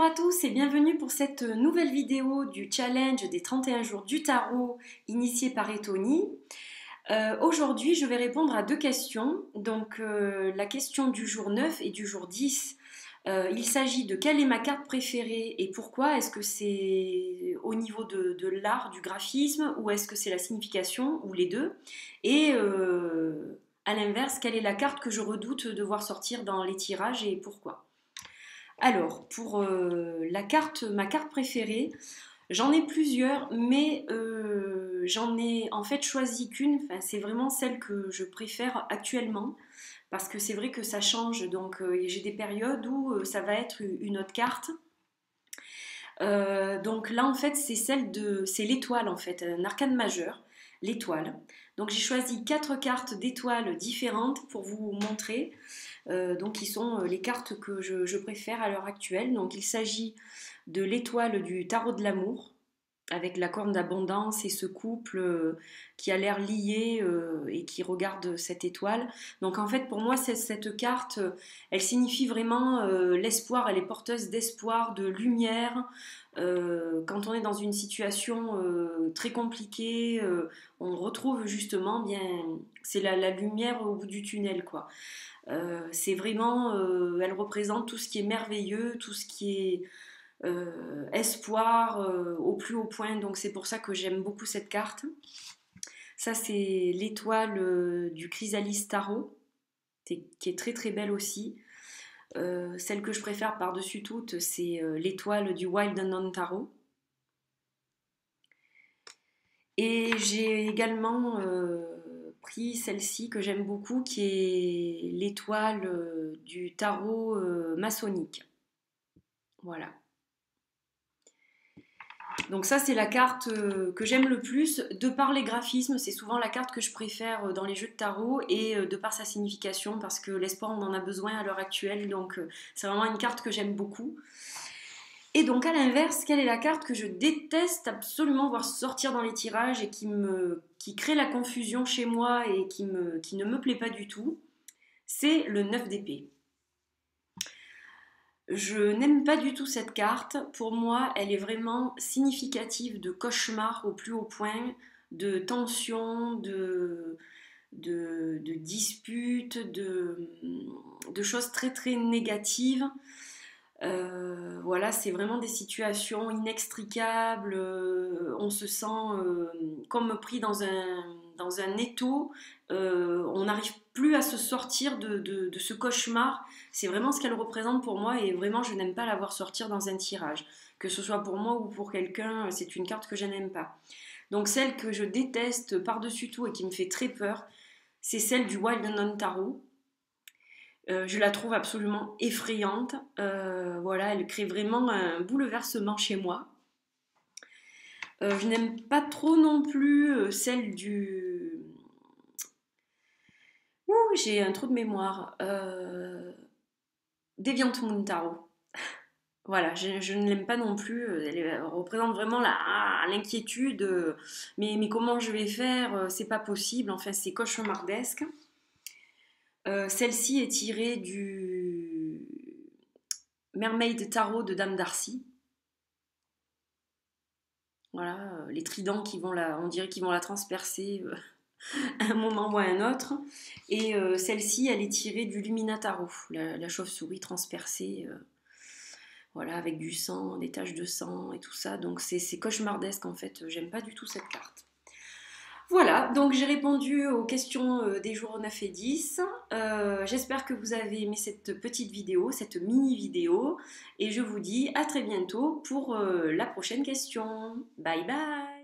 à tous et bienvenue pour cette nouvelle vidéo du challenge des 31 jours du tarot initié par Etony. Aujourd'hui, je vais répondre à deux questions. Donc, la question du jour 9 et du jour 10. Il s'agit de quelle est ma carte préférée et pourquoi. Est-ce que c'est au niveau de l'art, du graphisme, ou est-ce que c'est la signification, ou les deux. Et à l'inverse, quelle est la carte que je redoute de voir sortir dans les tirages et pourquoi. Alors, pour ma carte préférée, j'en ai plusieurs, mais j'en ai en fait choisi qu'une. Enfin, c'est vraiment celle que je préfère actuellement, parce que c'est vrai que ça change. Donc, j'ai des périodes où ça va être une autre carte. Donc là, en fait, c'est l'étoile, en fait, un arcane majeur, l'étoile. Donc j'ai choisi 4 cartes d'étoiles différentes pour vous montrer. Donc qui sont les cartes que je préfère à l'heure actuelle. Donc il s'agit de l'étoile du tarot de l'amour, avec la corne d'abondance et ce couple qui a l'air lié et qui regarde cette étoile. Donc en fait pour moi cette carte, elle signifie vraiment l'espoir, elle est porteuse d'espoir, de lumière. Quand on est dans une situation très compliquée, on retrouve justement bien, c'est la lumière au bout du tunnel quoi. C'est vraiment, elle représente tout ce qui est merveilleux, tout ce qui est espoir au plus haut point, donc c'est pour ça que j'aime beaucoup cette carte. Ça c'est l'étoile du Chrysalis Tarot, qui est très très belle aussi. Celle que je préfère par-dessus toutes, c'est l'étoile du Wild Unknown Tarot. Et j'ai également pris celle-ci que j'aime beaucoup, qui est l'étoile du tarot maçonnique. Voilà. Donc ça c'est la carte que j'aime le plus, de par les graphismes, c'est souvent la carte que je préfère dans les jeux de tarot, et de par sa signification, parce que l'espoir on en a besoin à l'heure actuelle, donc c'est vraiment une carte que j'aime beaucoup. Et donc à l'inverse, quelle est la carte que je déteste absolument voir sortir dans les tirages et qui crée la confusion chez moi et qui ne me plaît pas du tout? C'est le 9 d'épée. Je n'aime pas du tout cette carte. Pour moi, elle est vraiment significative de cauchemar au plus haut point, de tension, de disputes, de choses très très négatives. Voilà, c'est vraiment des situations inextricables. On se sent comme pris dans un étau. On n'arrive plus à se sortir de ce cauchemar. C'est vraiment ce qu'elle représente pour moi, et vraiment je n'aime pas la voir sortir dans un tirage. Que ce soit pour moi ou pour quelqu'un, c'est une carte que je n'aime pas. Donc celle que je déteste par-dessus tout et qui me fait très peur, c'est celle du Wild Unknown Tarot. Je la trouve absolument effrayante. Voilà, elle crée vraiment un bouleversement chez moi. Je n'aime pas trop non plus celle du... Ouh, j'ai un trou de mémoire. Deviant Moon Tarot. Voilà, je ne l'aime pas non plus. Elle représente vraiment l'inquiétude. Mais comment je vais faire? C'est pas possible. Enfin, c'est cauchemardesque. Celle-ci est tirée du Mermaid Tarot de Dame Darcy. Voilà, les tridents on dirait qu'ils vont la transpercer à un moment ou à un autre. Et celle-ci, elle est tirée du Lumina Tarot, la chauve-souris transpercée, voilà, avec du sang, des taches de sang et tout ça. Donc c'est cauchemardesque en fait. J'aime pas du tout cette carte. Voilà, donc j'ai répondu aux questions des jours 9 et 10. J'espère que vous avez aimé cette petite vidéo, cette mini vidéo. Et je vous dis à très bientôt pour la prochaine question. Bye bye!